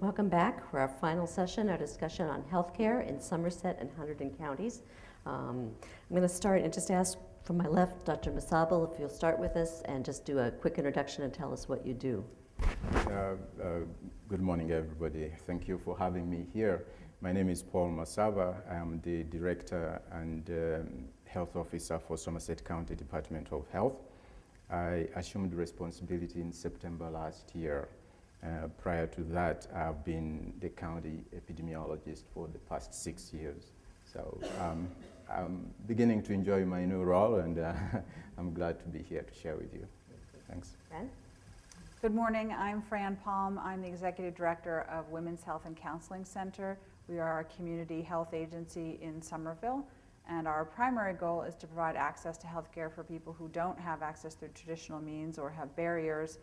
Welcome back for our final session, our discussion on healthcare in Somerset and Hunterdon counties. I'm going to start and just ask from my left, Dr. Masaba, if you'll start with us and just do a quick introduction and tell us what you do. Good morning, everybody. Thank you for having me here. My name is Paul Masaba. I am the Director and Health Officer for Somerset County Department of Health. I assumed responsibility in September last year. Prior to that, I've been the county epidemiologist for the past 6 years. So I'm beginning to enjoy my new role, and I'm glad to be here to share with you. Thanks. Fran? Good morning, I'm Fran Palm. I'm the Executive Director of Women's Health and Counseling Center. We are a community health agency in Somerville, and our primary goal is to provide access to health care for people who don't have access through traditional means or have barriers,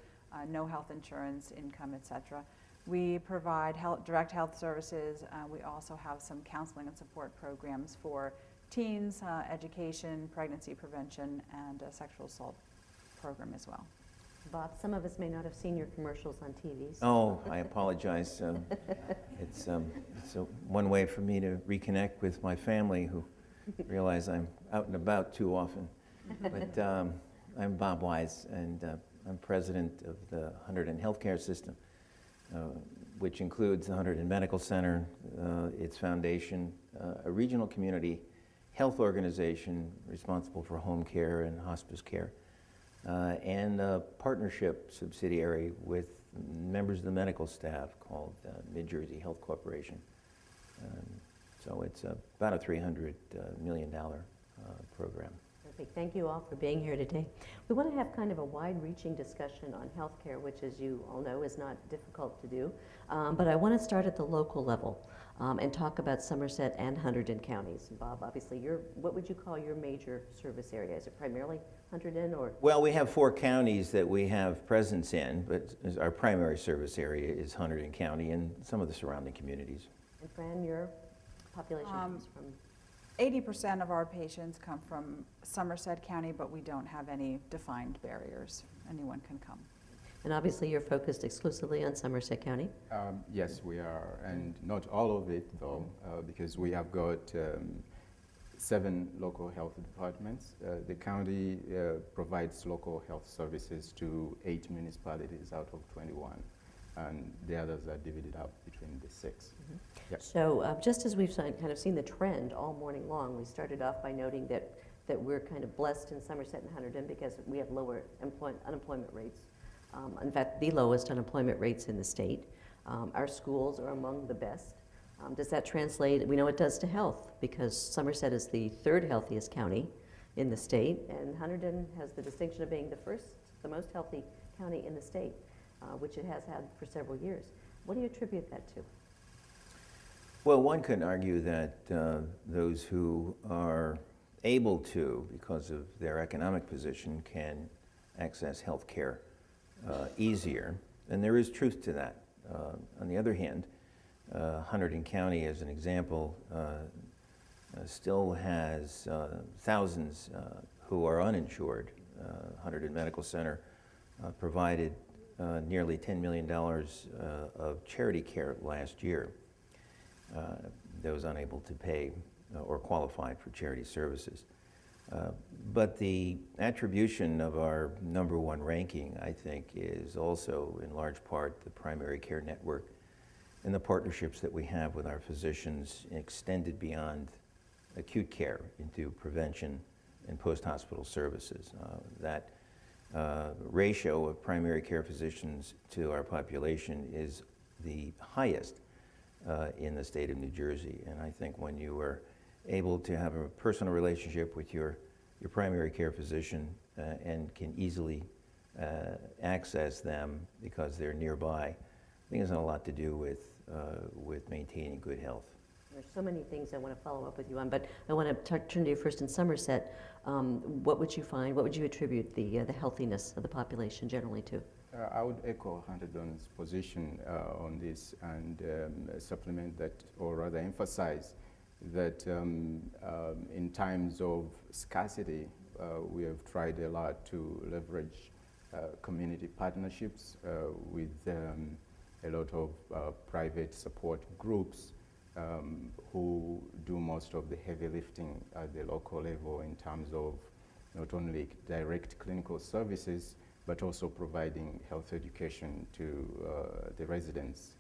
no health insurance, income, etc. We provide direct health services. We also have some counseling and support programs for teens, education, pregnancy prevention, and a sexual assault program as well. Bob, some of us may not have seen your commercials on TV. Oh, I apologize. It's one way for me to reconnect with my family, who realize I'm out and about too often. But I'm Bob Wise, and I'm president of the Hunterdon Healthcare System, which includes the Hunterdon Medical Center, its foundation, a regional community health organization responsible for home care and hospice care, and a partnership subsidiary with members of the medical staff called Mid-Jersey Health Corporation. So it's about a $300 million program. Perfect. Thank you all for being here today. We want to have kind of a wide-reaching discussion on healthcare, which, as you all know, is not difficult to do. But I want to start at the local level and talk about Somerset and Hunterdon counties. Bob, obviously, what would you call your major service area? Is it primarily Hunterdon, or? Well, we have 4 counties that we have presence in, but our primary service area is Hunterdon County and some of the surrounding communities. And Fran, your population comes from? 80% of our patients come from Somerset County, but we don't have any defined barriers. Anyone can come. And obviously you're focused exclusively on Somerset County? Yes, we are, and not all of it, though, because we have got 7 local health departments. The county provides local health services to 8 municipalities out of 21. And the others are divided up between the 6. Mm-hmm. Yep. So just as we've kind of seen the trend all morning long, we started off by noting that we're kind of blessed in Somerset and Hunterdon because we have lower unemployment rates. In fact, the lowest unemployment rates in the state. Our schools are among the best. Does that translate? We know it does to health, because Somerset is the 3rd healthiest county in the state, and Hunterdon has the distinction of being the most healthy county in the state. Which it has had for several years. What do you attribute that to? Well, one can argue that those who are able to, because of their economic position, can access health care easier, and there is truth to that. On the other hand, Hunterdon County, as an example, still has thousands who are uninsured. Hunterdon Medical Center provided nearly $10 million of charity care last year. Those unable to pay or qualified for charity services. But the attribution of our #1 ranking, I think, is also in large part the primary care network and the partnerships that we have with our physicians extended beyond acute care into prevention and post-hospital services. That ratio of primary care physicians to our population is the highest in the state of New Jersey. And I think when you are able to have a personal relationship with your primary care physician and can easily access them because they're nearby, I think it has a lot to do with maintaining good health. There's so many things I want to follow up with you on, but I want to turn to you first in Somerset. What would you find, what would you attribute the healthiness of the population generally to? I would echo Hunterdon's position on this and supplement that, or rather emphasize that in times of scarcity, we have tried a lot to leverage community partnerships with a lot of private support groups who do most of the heavy lifting at the local level in terms of not only direct clinical services, but also providing health education to the residents.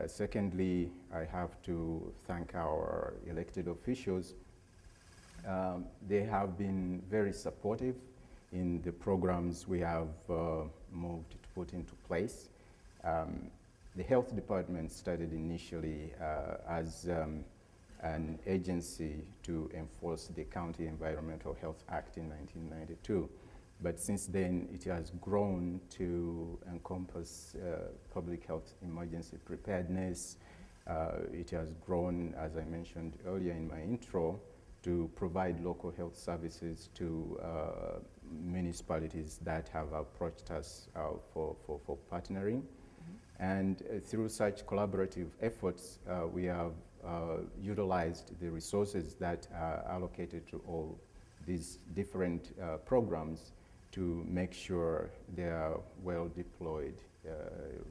Secondly, I have to thank our elected officials. They have been very supportive in the programs we have moved to put into place. The health department started initially as an agency to enforce the County Environmental Health Act in 1992. But since then, it has grown to encompass public health emergency preparedness. It has grown, as I mentioned earlier in my intro, to provide local health services to municipalities that have approached us for partnering. And through such collaborative efforts, we have utilized the resources that are allocated to all these different programs to make sure they are well deployed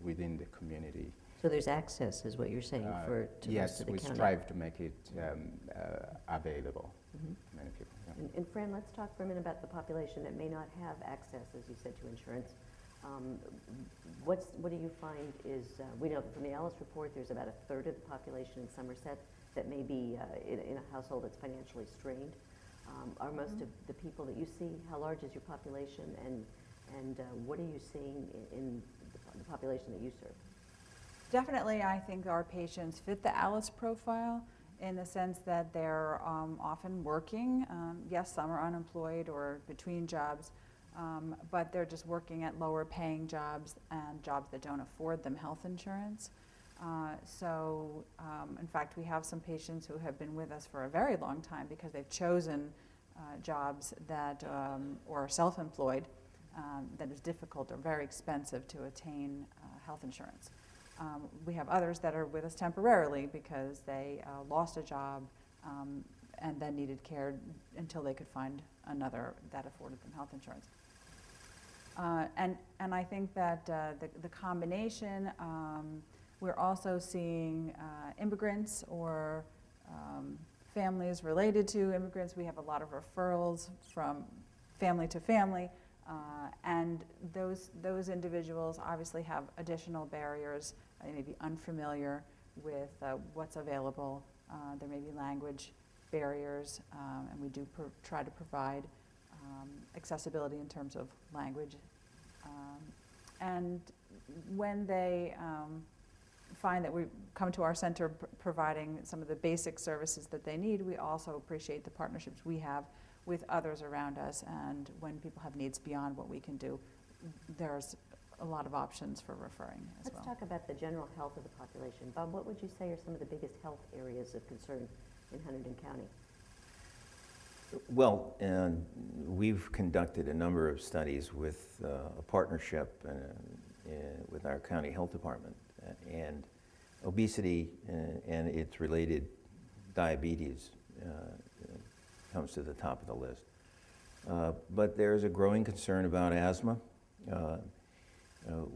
within the community. So there's access, is what you're saying, to yes, most of the we county. strive to make it available Mhm. to many people. Yeah. And Fran, let's talk for a minute about the population that may not have access, as you said, to insurance. What do you find is, we know from the Alice report, there's about a third of the population in Somerset that may be in a household that's financially strained. Are most of the people that you see, how large is your population, and what are you seeing in the population that you serve? Definitely, I think our patients fit the Alice profile in the sense that they're often working. Yes, some are unemployed or between jobs, but they're just working at lower paying jobs and jobs that don't afford them health insurance. In fact, we have some patients who have been with us for a very long time because they've chosen jobs that, or are self-employed, that is difficult or very expensive to attain health insurance. We have others that are with us temporarily because they lost a job and then needed care until they could find another that afforded them health insurance. And I think that the combination, we're also seeing immigrants or families related to immigrants. We have a lot of referrals from family to family, and those individuals obviously have additional barriers. They may be unfamiliar with what's available. There may be language barriers, and we do try to provide accessibility in terms of language. And when they find that we come to our center providing some of the basic services that they need, we also appreciate the partnerships we have with others around us, and when people have needs beyond what we can do, there's a lot of options for referring as well. Let's talk about the general health of the population. Bob, what would you say are some of the biggest health areas of concern in Hunterdon County? Well, we've conducted a number of studies with a partnership with our county health department, and obesity and its related diabetes comes to the top of the list. But there's a growing concern about asthma.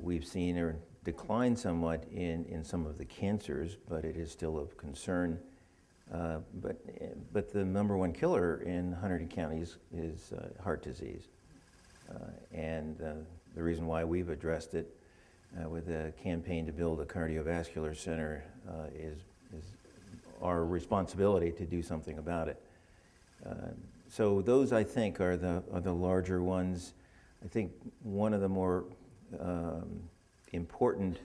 We've seen a decline somewhat in some of the cancers, but it is still of concern. But the number one killer in Hunterdon County is heart disease. And the reason why we've addressed it with a campaign to build a cardiovascular center is our responsibility to do something about it. So those, I think, are the larger ones. I think one of the more important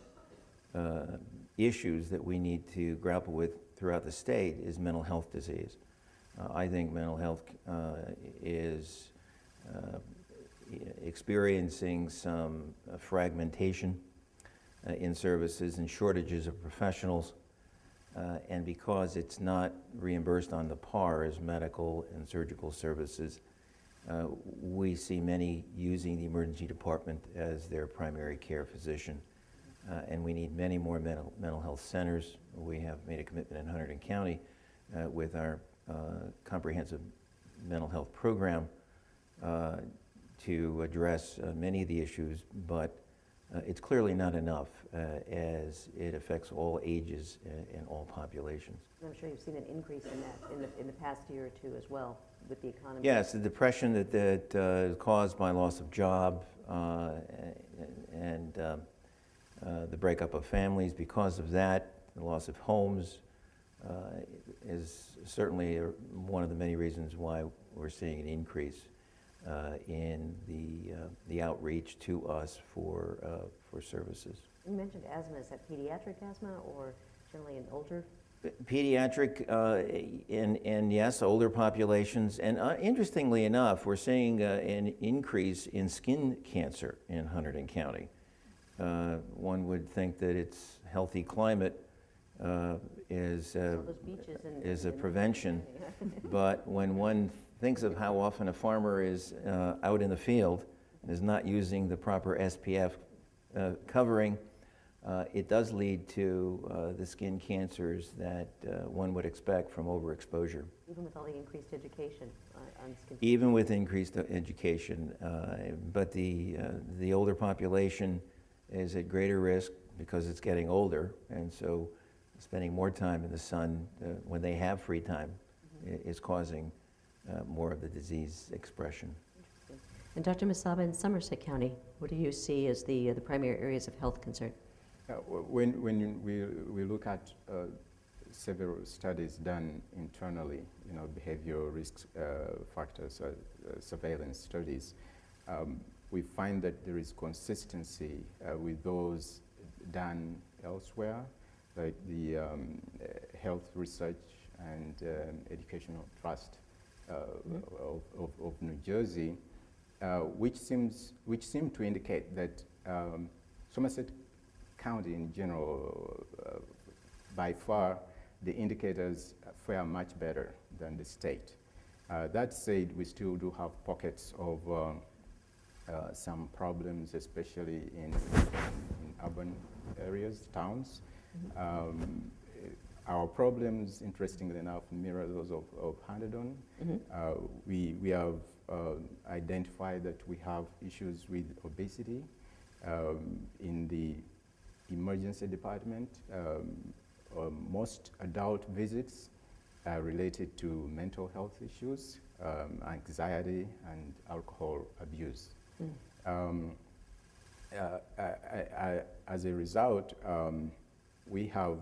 issues that we need to grapple with throughout the state is mental health disease. I think mental health is experiencing some fragmentation in services and shortages of professionals. And because it's not reimbursed on the par as medical and surgical services, we see many using the emergency department as their primary care physician. And we need many more mental health centers. We have made a commitment in Hunterdon County with our comprehensive mental health program to address many of the issues, but it's clearly not enough as it affects all ages and all populations. I'm sure you've seen an increase in that in the past year or two as well with the economy. Yes, the depression that is caused by loss of job and the breakup of families because of that, the loss of homes is certainly one of the many reasons why we're seeing an increase in the outreach to us for services. You mentioned asthma. Is that pediatric asthma or generally in older? Pediatric and yes, older populations. And interestingly enough, we're seeing an increase in skin cancer in Hunterdon County. One would think that its healthy climate is a prevention, but when one thinks of how often a farmer is out in the field and is not using the proper SPF covering, it does lead to the skin cancers that one would expect from overexposure. Even with all the increased education on skin. Even with increased education, but the older population is at greater risk because it's getting older, and so spending more time in the sun when they have free time is causing more of the disease expression. And Dr. Masaba, in Somerset County, what do you see as the primary areas of health concern? When we look at several studies done internally, behavioral risk factors, surveillance studies, we find that there is consistency with those done elsewhere, like the Health Research and Educational Trust of New Jersey, which seem to indicate that Somerset County in general, by far, the indicators fare much better than the state. That said, we still do have pockets of some problems, especially in urban areas, towns. Our problems, interestingly enough, mirror those of Hunterdon. We have identified that we have issues with obesity in the emergency department. Most adult visits are related to mental health issues, anxiety, and alcohol abuse. As a result, we have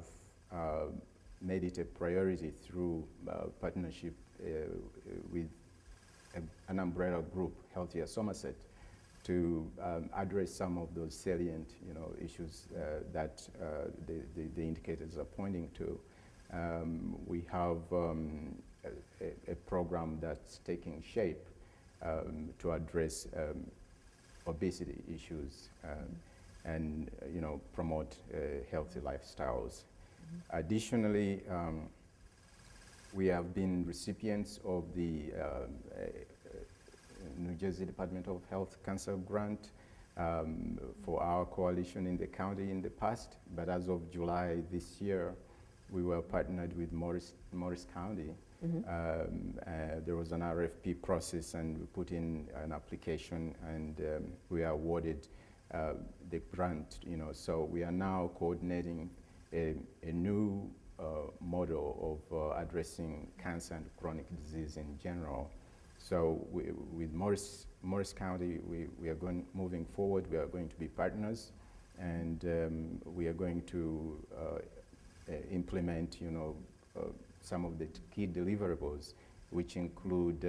made it a priority through partnership with an umbrella group, Healthier Somerset, to address some of those salient, issues that the indicators are pointing to. We have a program that's taking shape to address obesity issues and promote healthy lifestyles. Additionally, we have been recipients of the New Jersey Department of Health Cancer Grant for our coalition in the county in the past, but as of July this year, we were partnered with Morris County. There was an RFP process, and we put in an application, and we are awarded the grant. So we are now coordinating a new model of addressing cancer and chronic disease in general. So with Morris County, we are moving forward. We are going to be partners, and we are going to implement, some of the key deliverables, which include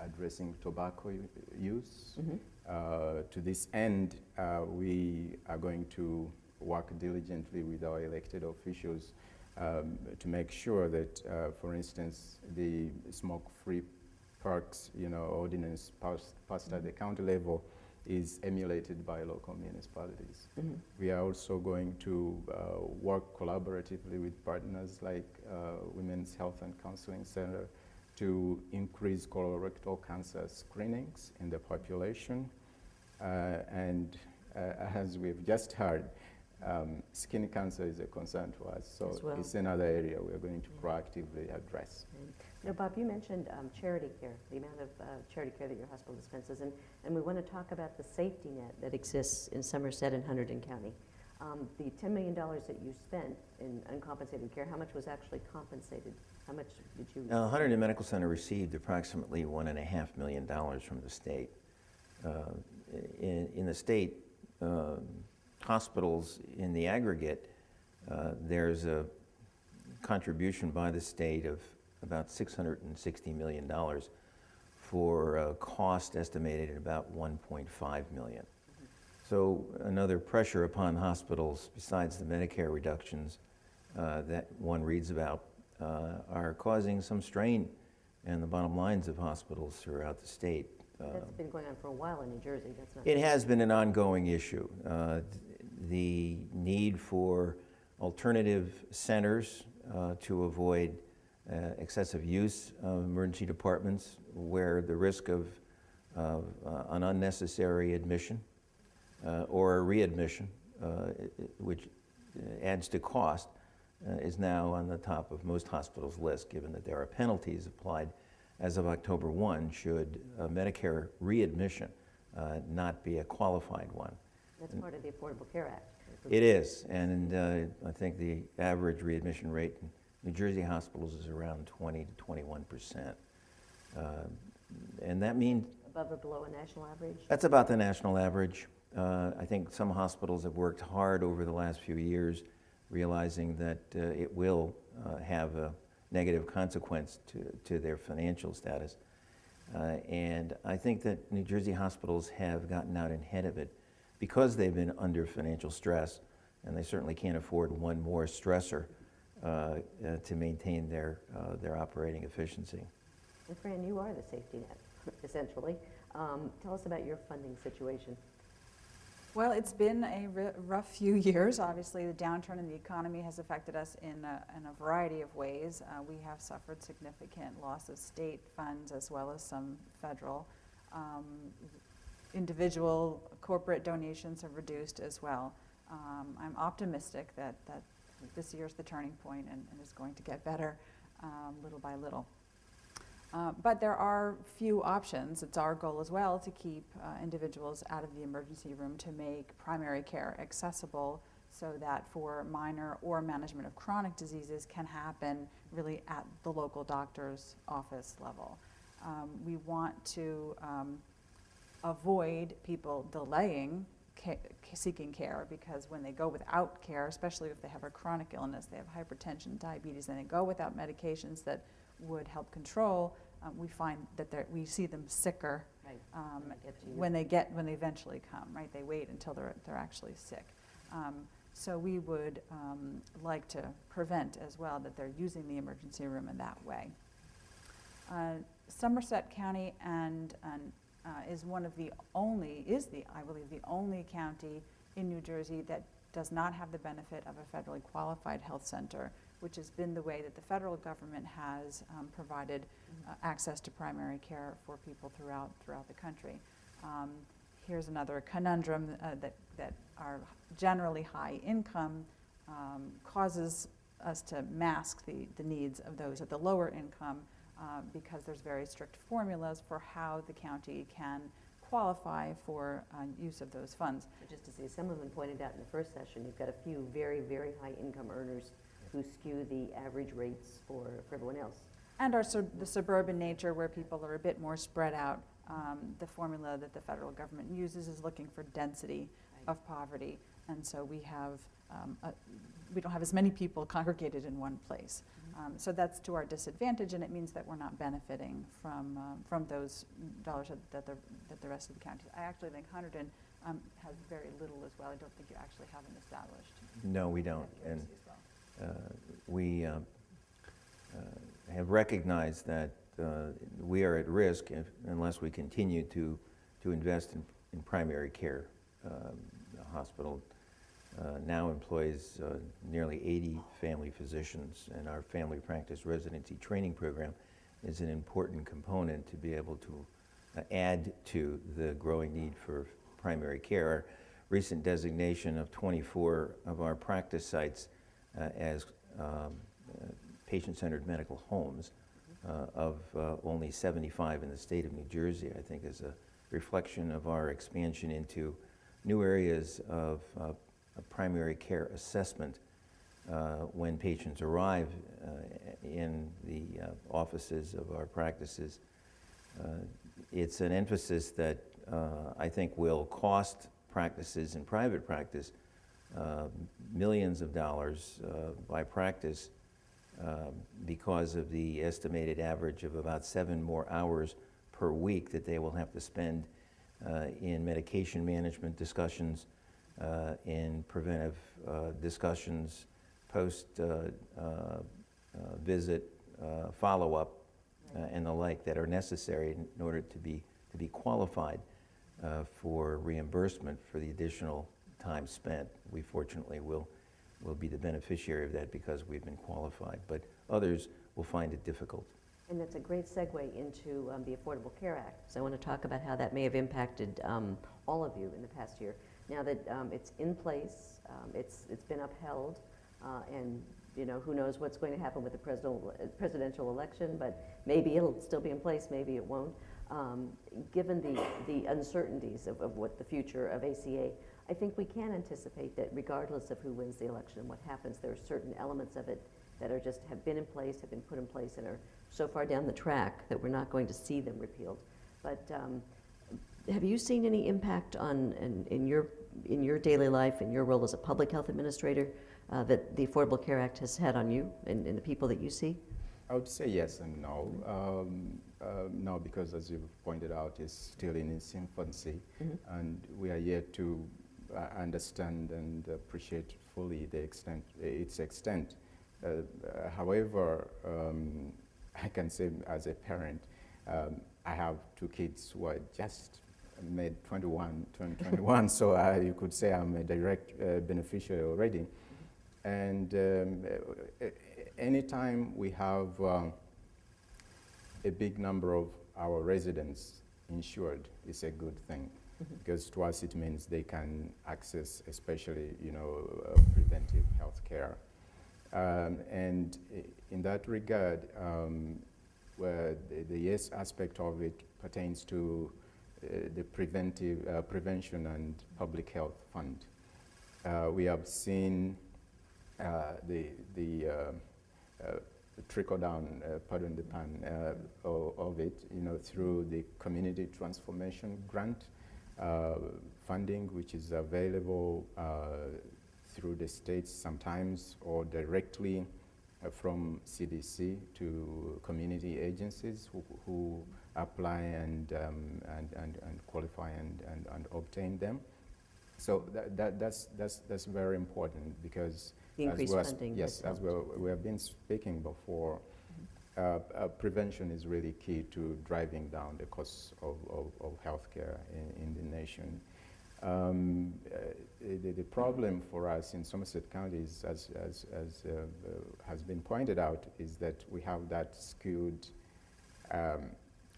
addressing tobacco use. To this end, we are going to work diligently with our elected officials to make sure that, for instance, the smoke-free parks, ordinance passed at the county level is emulated by local municipalities. We are also going to work collaboratively with partners like Women's Health and Counseling Center to increase colorectal cancer screenings in the population. And as we've just heard, Skin cancer is a concern to us, so As well. it's another area we're going to proactively address. Now, Bob, you mentioned charity care, the amount of charity care that your hospital dispenses, and we want to talk about the safety net that exists in Somerset and Hunterdon County. The $10 million that you spent in uncompensated care, how much was actually compensated? How much did you? Hunterdon Medical Center received approximately $1.5 million from the state. In the state, hospitals in the aggregate, there's a contribution by the state of about $660 million for a cost estimated at about $1.5 million. So another pressure upon hospitals, besides the Medicare reductions that one reads about, are causing some strain in the bottom lines of hospitals throughout the state. That's been going on for a while in New Jersey. That's not. It has been an ongoing issue. The need for alternative centers to avoid excessive use of emergency departments where the risk of an unnecessary admission or a readmission, which adds to cost, is now on the top of most hospitals' list, given that there are penalties applied as of October 1 should a Medicare readmission not be a qualified one. That's part of the Affordable Care Act. It is, and I think the average readmission rate in New Jersey hospitals is around 20 to 21%. And that means Above or below a national average? that's about the national average. I think some hospitals have worked hard over the last few years, realizing that it will have a negative consequence to their financial status. And I think that New Jersey hospitals have gotten out ahead of it because they've been under financial stress, and they certainly can't afford one more stressor to maintain their operating efficiency. And Fran, you are the safety net, essentially. Tell us about your funding situation. Well, it's been a rough few years. Obviously, the downturn in the economy has affected us in a variety of ways. We have suffered significant loss of state funds as well as some federal. Individual corporate donations have reduced as well. I'm optimistic that this year's the turning point and is going to get better little by little. But there are few options. It's our goal as well to keep individuals out of the emergency room, to make primary care accessible so that for minor or management of chronic diseases can happen really at the local doctor's office level. We want to avoid people delaying seeking care, because when they go without care, especially if they have a chronic illness, they have hypertension, diabetes, and they go without medications that would help control, we find that we see them sicker Right. when they eventually come. Right, they wait until they're actually sick. So we would like to prevent as well that they're using the emergency room in that way. Somerset County is one of the only, I believe, the only county in New Jersey that does not have the benefit of a federally qualified health center, which has been the way that the federal government has provided access to primary care for people throughout the country. Here's another conundrum that our generally high income causes us to mask the needs of those at the lower income because there's very strict formulas for how the county can qualify for use of those funds. Just to see, some of them pointed out in the first session, you've got a few very, very high income earners who skew the average rates for everyone else. And the suburban nature where people are a bit more spread out. The formula that the federal government uses is looking for density of poverty. And so we don't have as many people congregated in one place. So that's to our disadvantage, and it means that we're not benefiting from those dollars that the rest of the counties. I actually think Hunterdon has very little as well. I don't think you actually have an established. No, we don't. As And well. we have recognized that we are at risk unless we continue to invest in primary care. The hospital now employs nearly 80 family physicians, and our family practice residency training program is an important component to be able to add to the growing need for primary care. Our recent designation of 24 of our practice sites as patient-centered medical homes of only 75 in the state of New Jersey, I think is a reflection of our expansion into new areas of primary care assessment when patients arrive in the offices of our practices. It's an emphasis that I think will cost practices in private practice millions of dollars by practice because of the estimated average of about 7 more hours per week that they will have to spend in medication management discussions, in preventive discussions, post-visit follow-up, and the like that are necessary in order to be qualified for reimbursement for the additional time spent. We fortunately will be the beneficiary of that because we've been qualified, but others will find it difficult. And that's a great segue into the Affordable Care Act. So I want to talk about how that may have impacted all of you in the past year. Now that it's in place, it's been upheld, and you know, who knows what's going to happen with the presidential election, but maybe it'll still be in place, maybe it won't. Given the uncertainties of what the future of ACA, I think we can anticipate that regardless of who wins the election and what happens, there are certain elements of it that are just have been put in place, and are so far down the track that we're not going to see them repealed. But have you seen any impact on in your daily life, in your role as a public health administrator, that the Affordable Care Act has had on you and the people that you see? I would say yes and no. No, because as you've pointed out, it's still in its infancy, and we are yet to understand and appreciate fully its extent. However, I can say as a parent, I have 2 kids who are just made 21, so you could say I'm a direct beneficiary already. And anytime we have a big number of our residents insured, it's a good thing, because to us it means they can access, especially, you know, preventive health care. And in that regard, where the yes aspect of it pertains to the prevention and public health fund. We have seen the trickle down, pardon the pun, of it, you know, through the community transformation grant funding, which is available through the states sometimes, or directly from CDC to community agencies who apply and qualify and obtain them. So that's very important, because The increased funding. Yes, as we have been speaking before, prevention is really key to driving down the costs of healthcare in the nation. The problem for us in Somerset County is, as has been pointed out, is that we have that skewed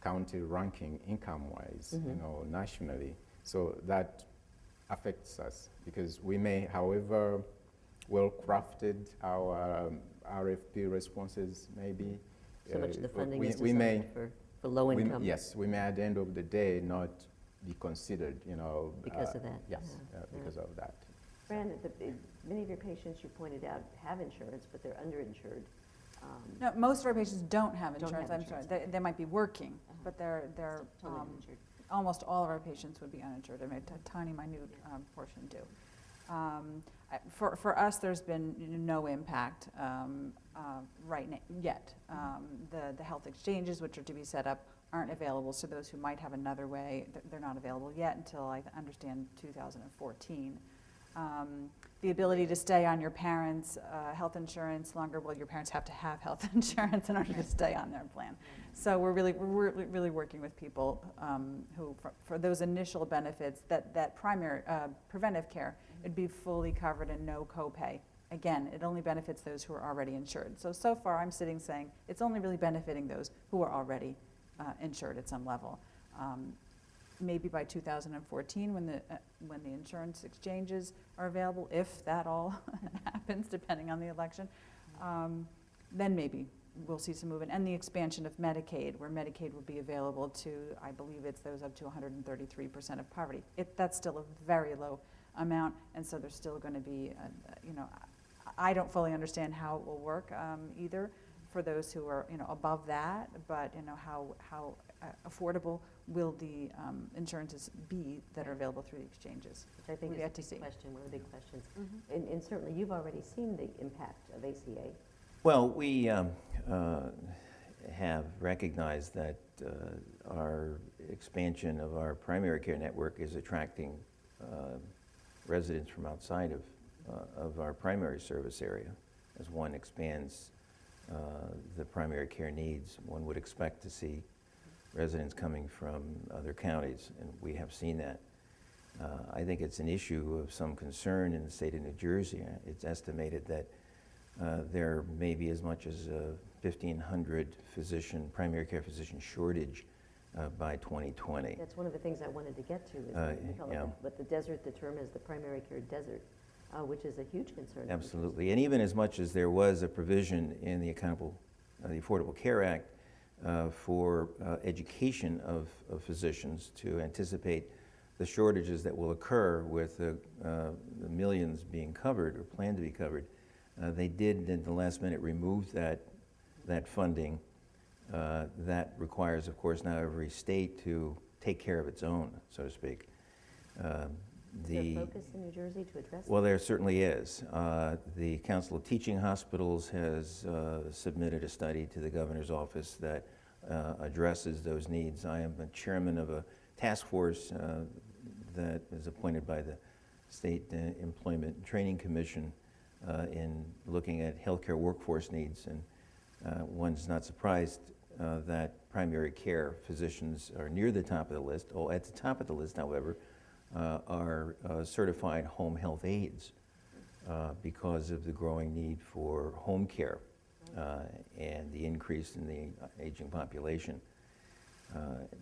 county ranking income-wise, you know, nationally. So that affects us, because we may, however well-crafted our RFP responses may be, So much of the funding is we designed for low income. Yes, we may at the end of the day not be considered, you know. Because of that. Yes, because of that. Fran, many of your patients, you pointed out, have insurance, but they're underinsured. No, most of our patients don't have Don't insurance. have I'm sorry, insurance. they might be working, but they're Totally uninsured. almost all of our patients would be uninsured. I mean, a tiny, minute portion do. For us, there's been no impact yet. The health exchanges, which are to be set up, aren't available. So those who might have another way, they're not available yet until, I understand, 2014. The ability to stay on your parents' health insurance longer, well, your parents have to have health insurance in order to stay on their plan. So we're really working with people who, for those initial benefits, that primary preventive care, it'd be fully covered and no copay. Again, it only benefits those who are already insured. So far, I'm sitting saying it's only really benefiting those who are already insured at some level. maybe by 2014, when the insurance exchanges are available, if that all happens, depending on the election, then maybe we'll see some movement. And the expansion of Medicaid, where Medicaid will be available to, I believe it's those up to 133% of poverty. That's still a very low amount, and so there's still going to be, I don't fully understand how it will work either for those who are, above that, but, how affordable will the insurances be that are available through the exchanges? Which I think We've is yet a to big see. question, one of the big questions. And certainly you've already seen the impact of ACA. Well, we have recognized that our expansion of our primary care network is attracting residents from outside of our primary service area. As one expands the primary care needs, one would expect to see residents coming from other counties, and we have seen that. I think it's an issue of some concern in the state of New Jersey. It's estimated that there may be as much as a 1,500 primary care physician shortage by 2020. That's one of the things I wanted to get to, is we call it yeah. but the desert, the term is the primary care desert, which is a huge concern. Absolutely, and even as much as there was a provision in the Affordable Care Act for education of physicians to anticipate the shortages that will occur with the millions being covered or planned to be covered. They did, at the last minute, remove that funding. That requires, of course, now every state to take care of its own, so to speak. Is there a focus in New Jersey to address Well, that? there certainly is. The Council of Teaching Hospitals has submitted a study to the governor's office that addresses those needs. I am a chairman of a task force that is appointed by the State Employment and Training Commission in looking at healthcare workforce needs, and one's not surprised that primary care physicians are near the top of the list. Oh, at the top of the list, however, are certified home health aides because of the growing need for home care and the increase in the aging population.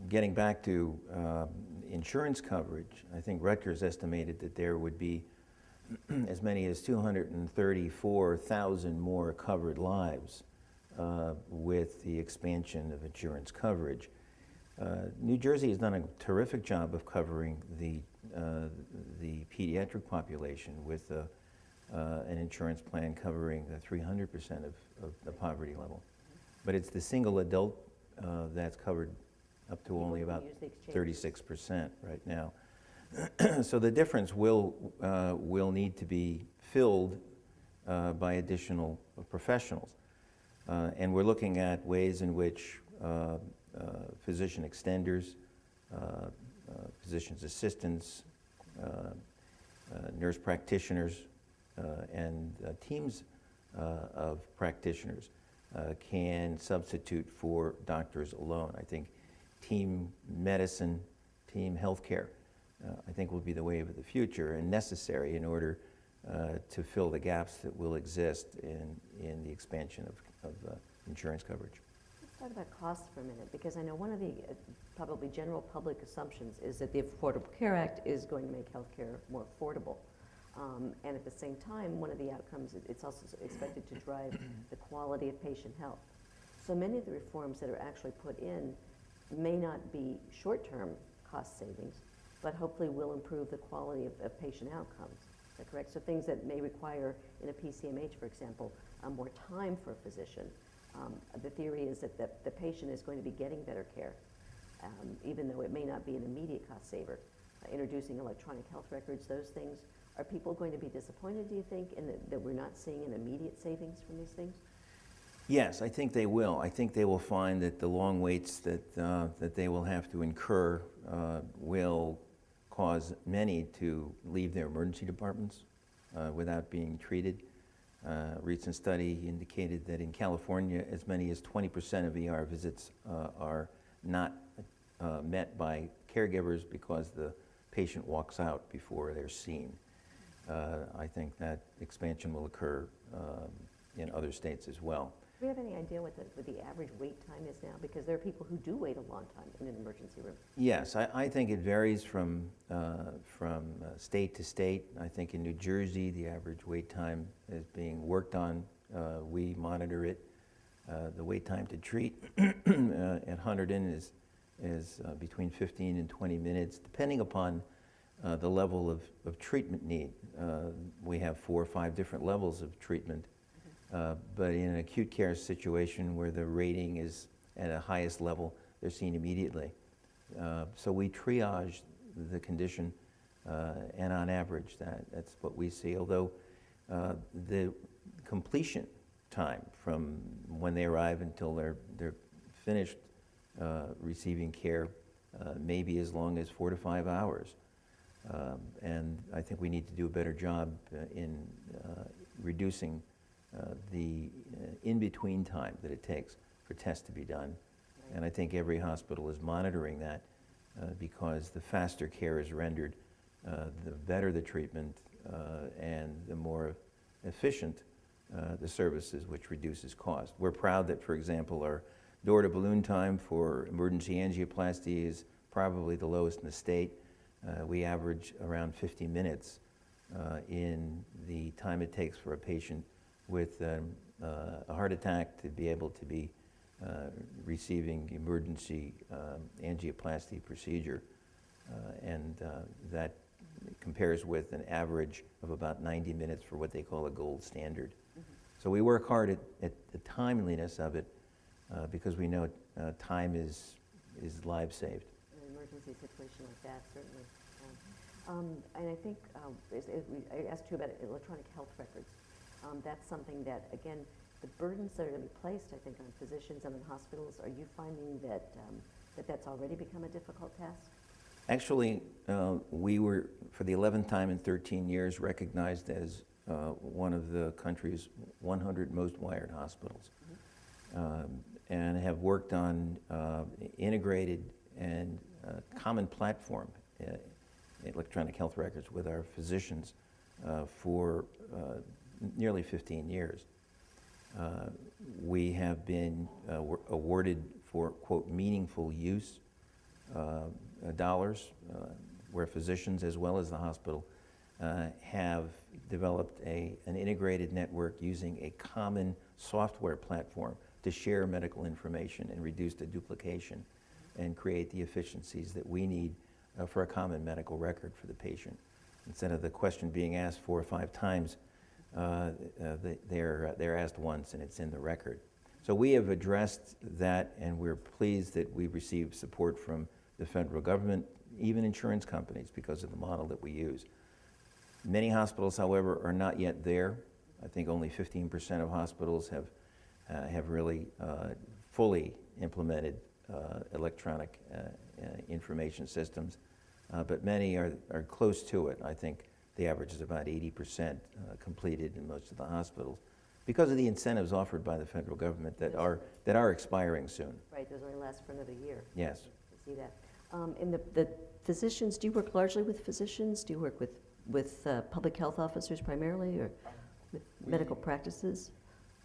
Getting back to insurance coverage, I think Rutgers estimated that there would be as many as 234,000 more covered lives with the expansion of insurance coverage. New Jersey has done a terrific job of covering the pediatric population with an insurance plan covering 300% of the poverty level. But it's the single adult that's covered up to only about 36% right now. So the difference will need to be filled by additional professionals. And we're looking at ways in which physician extenders, physician's assistants, nurse practitioners, and teams of practitioners can substitute for doctors alone. I think team medicine, team healthcare, I think will be the wave of the future and necessary in order to fill the gaps that will exist in the expansion of insurance coverage. Let's talk about costs for a minute, because I know one of the probably general public assumptions is that the Affordable Care Act is going to make healthcare more affordable. And at the same time, one of the outcomes, it's also expected to drive the quality of patient health. So many of the reforms that are actually put in may not be short-term cost savings, but hopefully will improve the quality of patient outcomes. Is that correct? So things that may require, in a PCMH, for example, more time for a physician. The theory is that the patient is going to be getting better care, even though it may not be an immediate cost saver. Introducing electronic health records, those things, are people going to be disappointed, do you think, in that we're not seeing an immediate savings from these things? Yes, I think they will. I think they will find that the long waits that they will have to incur will cause many to leave their emergency departments without being treated. A recent study indicated that in California, as many as 20% of ER visits are not met by caregivers because the patient walks out before they're seen. I think that expansion will occur in other states as well. we have any idea what the average wait time is now? Because there are people who do wait a long time in an emergency room. Yes, I think it varies from state to state. I think in New Jersey, the average wait time is being worked on. We monitor it. The wait time to treat at Hunterdon is between 15 and 20 minutes, depending upon the level of treatment need. We have 4 or 5 different levels of treatment, but in an acute care situation where the rating is at a highest level, they're seen immediately. So we triage the condition, and on average, that's what we see. Although the completion time from when they arrive until they're finished receiving care may be as long as 4 to 5 hours. And I think we need to do a better job in reducing the in-between time that it takes for tests to be done. Right. And I think every hospital is monitoring that because the faster care is rendered, the better the treatment and the more efficient the services, which reduces cost. We're proud that, for example, our door-to-balloon time for emergency angioplasty is probably the lowest in the state. We average around 50 minutes in the time it takes for a patient with a heart attack to be able to be receiving emergency angioplasty procedure. And that compares with an average of about 90 minutes for what they call a gold standard. So we work hard at the timeliness of it because we know time is lives saved. In an emergency situation like that, certainly. And I think, I asked you about electronic health records. That's something that, again, the burdens that are going to be placed, I think, on physicians and in hospitals, are you finding that that's already become a difficult task? Actually, we were, for the 11th time in 13 years, recognized as one of the country's 100 most wired hospitals, and have worked on integrated and common platform electronic health records with our physicians for nearly 15 years. We have been awarded for, quote, meaningful use dollars, where physicians as well as the hospital have developed an integrated network using a common software platform to share medical information and reduce the duplication and create the efficiencies that we need for a common medical record for the patient. Instead of the question being asked 4 or 5 times, they're asked once and it's in the record. So we have addressed that, and we're pleased that we received support from the federal government, even insurance companies, because of the model that we use. Many hospitals, however, are not yet there. I think only 15% of hospitals have really fully implemented electronic information systems, but many are close to it. I think the average is about 80% completed in most of the hospitals because of the incentives offered by the federal government that are expiring soon. Right, those only last for another year. Yes. I see that. And the physicians, do you work largely with physicians? Do you work with public health officers primarily, or with medical practices?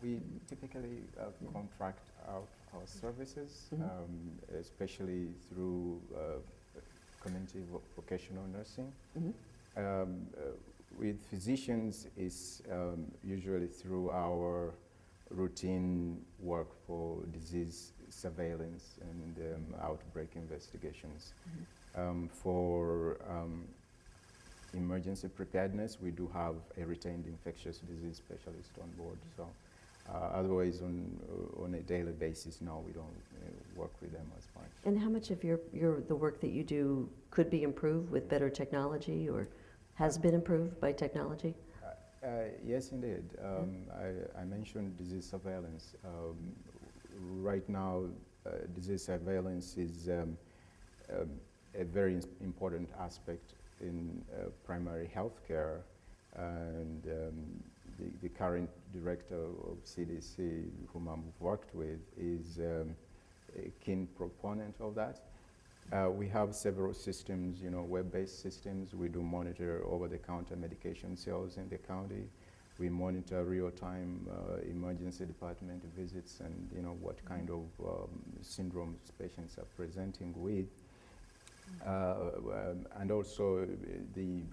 We typically contract out our services, especially through community vocational nursing. With physicians, it's usually through our routine work for disease surveillance and outbreak investigations. For emergency preparedness, we do have a retained infectious disease specialist on board. So otherwise, on a daily basis, no, we don't work with them as much. And how much of the work that you do could be improved with better technology, or has been improved by technology? Yes, indeed. I mentioned disease surveillance. Right now, disease surveillance is a very important aspect in primary health care, and the current director of CDC, whom I've worked with, is a keen proponent of that. We have several systems, web-based systems. We do monitor over-the-counter medication sales in the county. We monitor real-time emergency department visits and, you know, what kind of syndromes patients are presenting with. And also the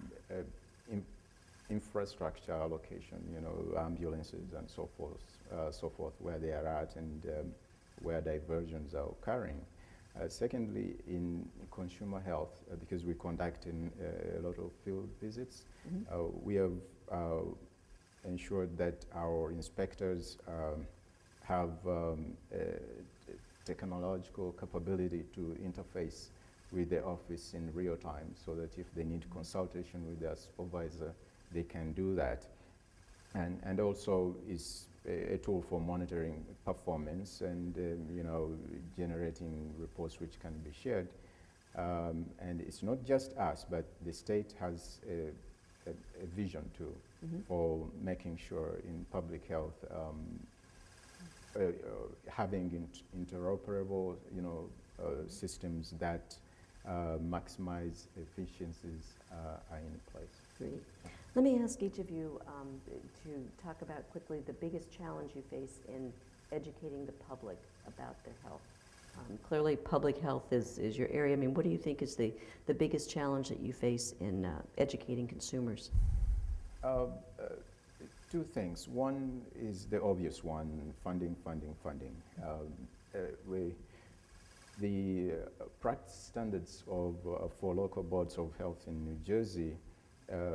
infrastructure allocation, you know, ambulances and so forth, where they are at and where diversions are occurring. Secondly, in consumer health, because we conduct a lot of field visits, we have ensured that our inspectors have technological capability to interface with the office in real time, so that if they need consultation with their supervisor, they can do that. And also is a tool for monitoring performance and you know, generating reports which can be shared. And it's not just us, but the state has a vision too for making sure in public health having interoperable, you know, systems that maximize efficiencies are in place. Great. Let me ask each of you to talk about quickly the biggest challenge you face in educating the public about their health. Clearly, public health is your area. I mean, what do you think is the biggest challenge that you face in educating consumers? Two things. One is the obvious one, funding. The practice standards for local boards of health in New Jersey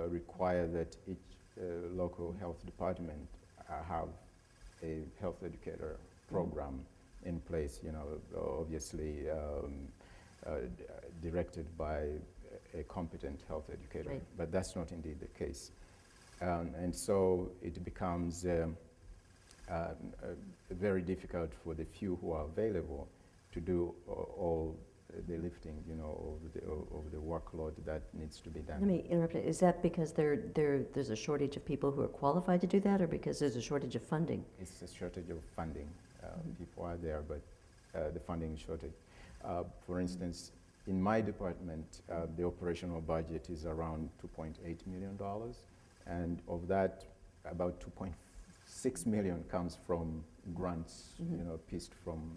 require that each local health department have a health educator program in place, you know, obviously directed by a competent health educator. Right. But that's not indeed the case. And so it becomes very difficult for the few who are available to do all the lifting, you know, of the workload that needs to be done. Let me interrupt. Is that because there's a shortage of people who are qualified to do that, or because there's a shortage of funding? It's a shortage of funding. People are there, but the funding is shortage. For instance, in my department, the operational budget is around $2.8 million, and of that, about 2.6 million comes from grants, you know, pieced from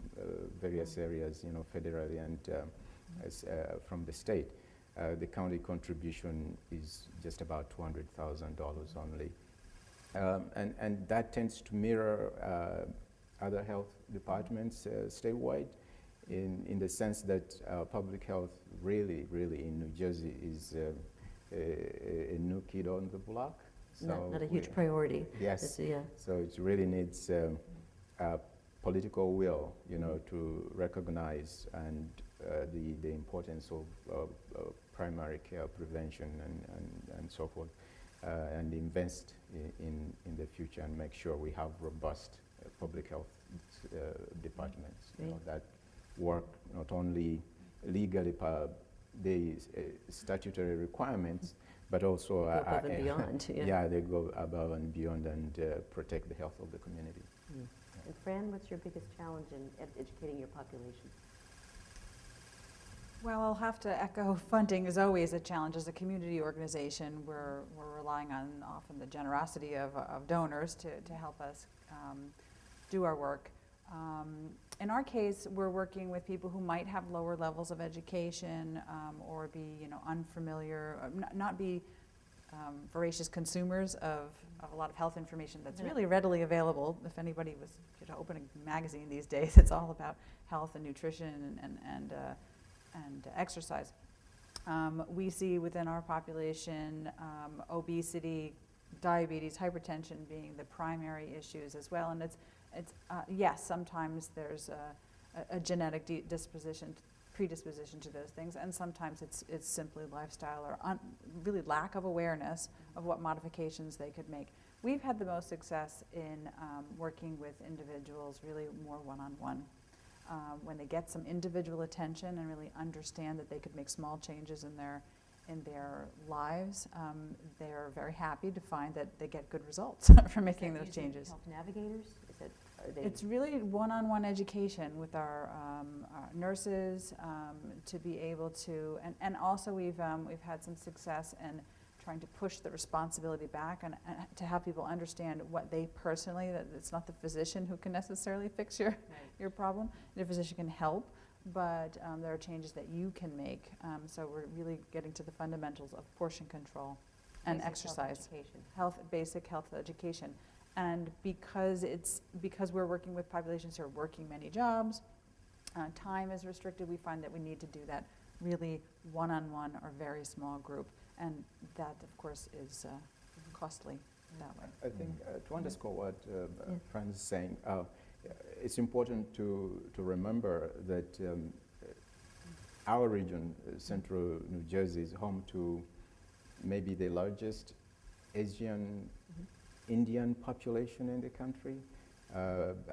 various areas, you know, federally and from the state. The county contribution is just about $200,000 only. And that tends to mirror other health departments statewide in the sense that public health really in New Jersey is a new kid on the block. So Not a huge priority. Yes. Yeah. So it really needs political will, you know, to recognize and the importance of primary care prevention and so forth, and invest in the future and make sure we have robust public health departments, you know, that work not only legally the statutory requirements, but also above and beyond. yeah, they go above and beyond and protect the health of the community. And Fran, what's your biggest challenge in educating your population? Well, I'll have to echo funding is always a challenge. As a community organization, we're relying on often the generosity of donors to help us do our work. In our case, we're working with people who might have lower levels of education or be, you know, unfamiliar, not be voracious consumers of a lot of health information that's really readily available. If anybody was to open a magazine these days, it's all about health and nutrition and exercise. We see within our population obesity, diabetes, hypertension being the primary issues as well, and it's yes, sometimes there's a genetic predisposition to those things, and sometimes it's simply lifestyle or really lack of awareness of what modifications they could make. We've had the most success in working with individuals really more one-on-one. When they get some individual attention and really understand that they could make small changes in their lives, they're very happy to find that they get good results from making those changes. Health navigators? It's really one-on-one education with our nurses to be able to, and also we've had some success in trying to push the responsibility back and to have people understand what they personally, that it's not the physician who can necessarily fix your problem. The physician can help, but there are changes that you can make. So we're really getting to the fundamentals of portion control and Basic exercise. Basic health education. And because we're working with populations who are working many jobs, time is restricted, we find that we need to do that really one-on-one or very small group. And that, of course, is costly that way. I think to underscore what Fran is saying, it's important to remember that our region, central New Jersey, is home to maybe the largest Asian Indian population in the country,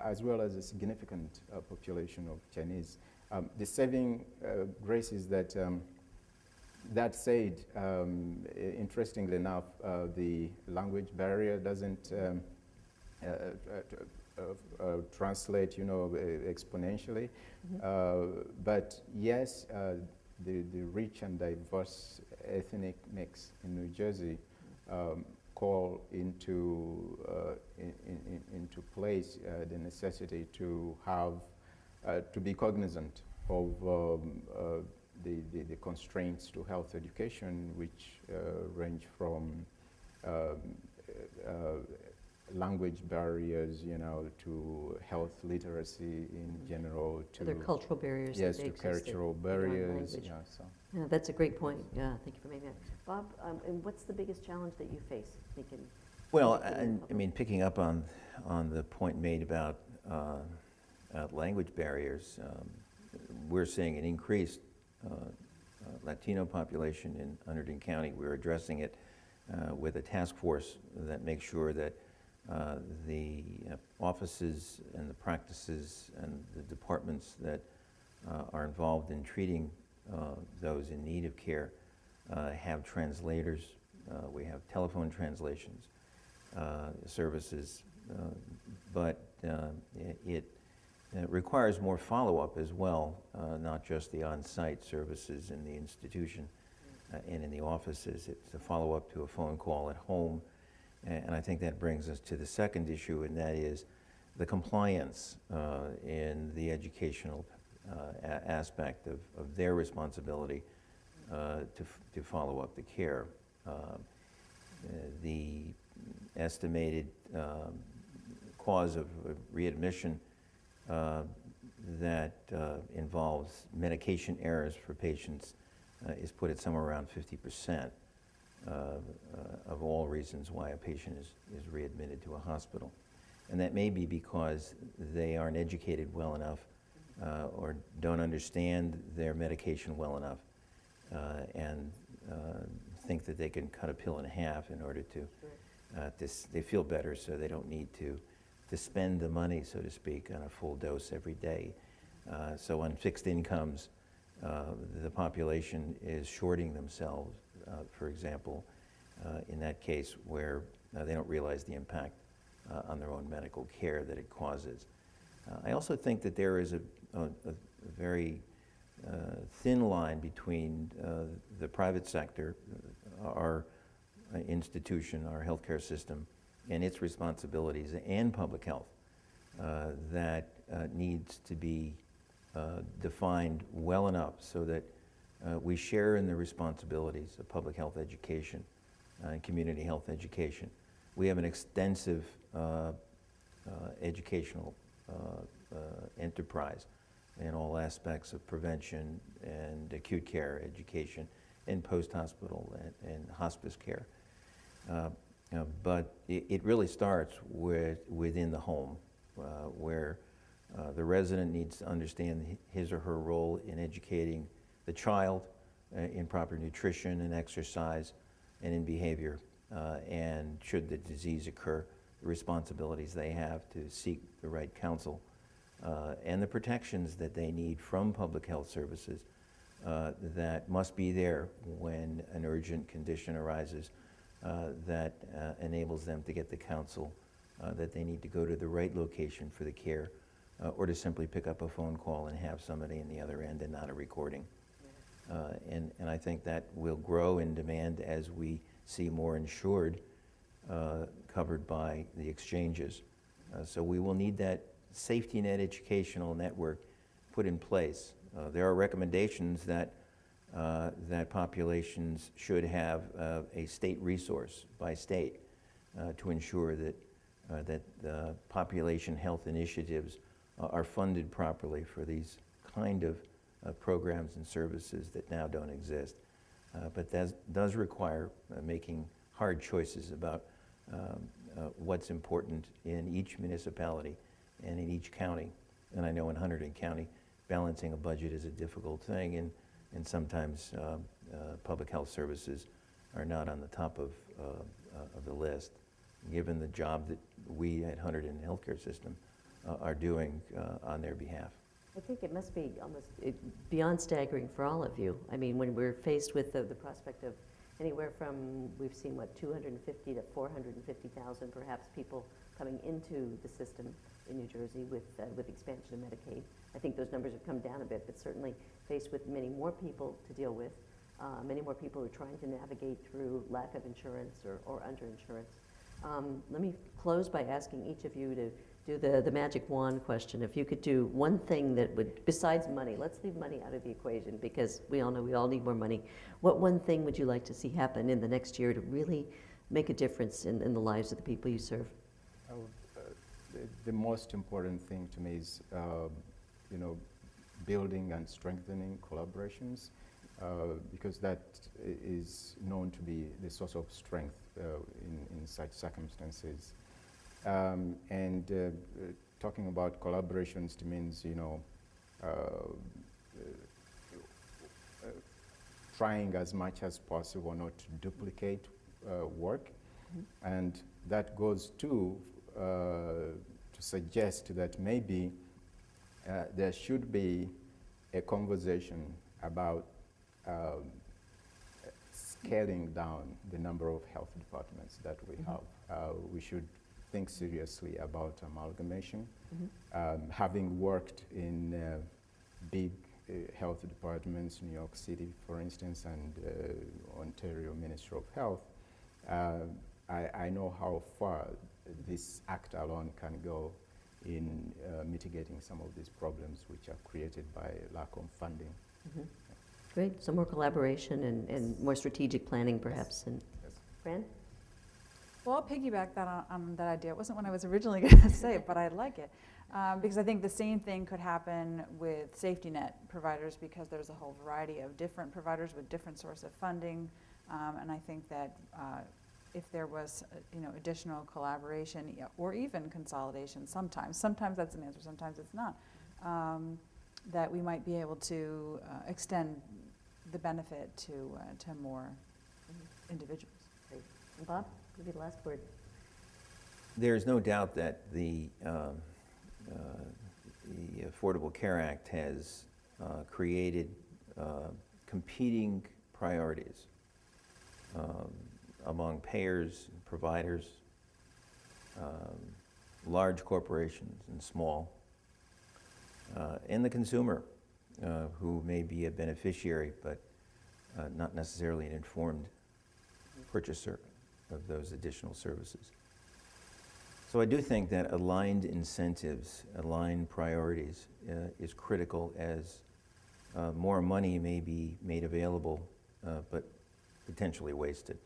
as well as a significant population of Chinese. The saving grace is that, that said, interestingly enough, the language barrier doesn't translate, exponentially. But yes, the rich and diverse ethnic mix in New Jersey call into place the necessity to have to be cognizant of the constraints to health education, which range from language barriers, to health literacy in general, to Other cultural barriers. yes, that to exist that cultural beyond barriers. language. Yeah, so. Yeah, that's a great point. Yeah, thank you for making that. Bob, and what's the biggest challenge that you face thinking? Well, connecting and, with I mean, picking up on the point made about language barriers, we're seeing an increased Latino population in Hunterdon County. We're addressing it with a task force that makes sure that the offices and the practices and the departments that are involved in treating those in need of care have translators. We have telephone translations services, but it requires more follow-up as well, not just the on-site services in the institution and in the offices. It's a follow-up to a phone call at home. And I think that brings us to the second issue, and that is the compliance in the educational aspect of their responsibility to follow up the care. The estimated cause of readmission that involves medication errors for patients is put at somewhere around 50% of all reasons why a patient is readmitted to a hospital. And that may be because they aren't educated well enough or don't understand their medication well enough and think that they can cut a pill in half in order to, they feel better, so they don't need to spend the money, so to speak, on a full dose every day. So on fixed incomes, the population is shorting themselves, for example, in that case where they don't realize the impact on their own medical care that it causes. I also think that there is a very thin line between the private sector, our institution, our healthcare system, and its responsibilities, and public health that needs to be defined well enough so that we share in the responsibilities of public health education and community health education. We have an extensive educational enterprise in all aspects of prevention and acute care education and post-hospital and hospice care. But it really starts within the home, where the resident needs to understand his or her role in educating the child in proper nutrition and exercise and in behavior, and should the disease occur, the responsibilities they have to seek the right counsel and the protections that they need from public health services that must be there when an urgent condition arises that enables them to get the counsel that they need to go to the right location for the care, or to simply pick up a phone call and have somebody in the other end and not a recording. And I think that will grow in demand as we see more insured covered by the exchanges. So we will need that safety net educational network put in place. There are recommendations that that populations should have a state resource by state to ensure that that population health initiatives are funded properly for these kind of programs and services that now don't exist. But that does require making hard choices about what's important in each municipality and in each county. And I know in Hunterdon County, balancing a budget is a difficult thing, and sometimes public health services are not on the top of the list, given the job that we at Hunterdon Healthcare System are doing on their behalf. I think it must be almost beyond staggering for all of you. I mean, when we're faced with the prospect of anywhere from, we've seen, what, 250 to 450,000 perhaps people coming into the system in New Jersey with expansion of Medicaid. I think those numbers have come down a bit, but certainly faced with many more people to deal with, many more people who are trying to navigate through lack of insurance or underinsurance. Let me close by asking each of you to do the magic wand question. If you could do one thing that would, besides money, let's leave money out of the equation because we all know we all need more money. What one thing would you like to see happen in the next year to really make a difference in the lives of the people you serve? The most important thing to me is, building and strengthening collaborations, because that is known to be the source of strength in such circumstances. Talking about collaborations means, trying as much as possible not to duplicate work. Mm-hmm. And that goes to suggest that maybe there should be a conversation about scaling down the number of health departments that we mm-hmm. have. We should think seriously about amalgamation. Mm-hmm. Having worked in big health departments, New York City, for instance, and Ontario Ministry of Health, I know how far this act alone can go in mitigating some of these problems which are created by lack of funding. Mm-hmm. Great, so more collaboration and more strategic planning perhaps. And yes. Fran? Well, I'll piggyback that on that idea. It wasn't what I was originally going to say, but I like it. Because I think the same thing could happen with safety net providers because there's a whole variety of different providers with different source of funding. And I think that if there was additional collaboration or even consolidation sometimes that's an answer, sometimes it's not, that we might be able to extend the benefit to more individuals. Great. And Bob, give you the last word. There's no doubt that the Affordable Care Act has created competing priorities among payers, providers, large corporations and small, and the consumer, who may be a beneficiary but not necessarily an informed purchaser of those additional services. So I do think that aligned incentives, aligned priorities is critical as more money may be made available but potentially wasted.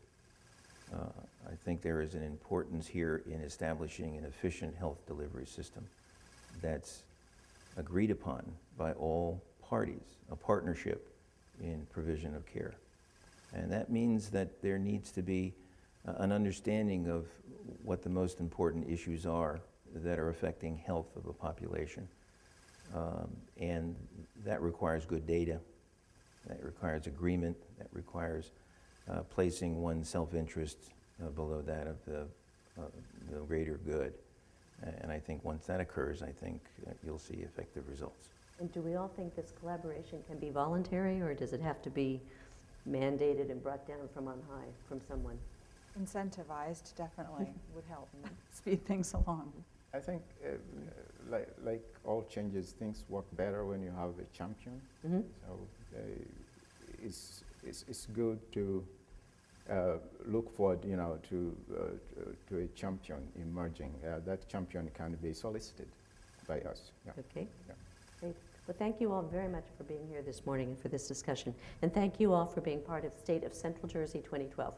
I think there is an importance here in establishing an efficient health delivery system that's agreed upon by all parties, a partnership in provision of care. And that means that there needs to be an understanding of what the most important issues are that are affecting health of a population. And that requires good data, that requires agreement, that requires placing one's self-interest below that of the greater good. And I think once that occurs, I think you'll see effective results. And do we all think this collaboration can be voluntary, or does it have to be mandated and brought down from on high from someone? Incentivized definitely would help speed things along. I think, like all changes, things work better when you have a champion. Mm-hmm. So it's good to look forward, to a champion emerging. That champion can be solicited by us. Yeah. Okay. Yeah. Great. Well, thank you all very much for being here this morning and for this discussion. And thank you all for being part of State of Central Jersey 2012.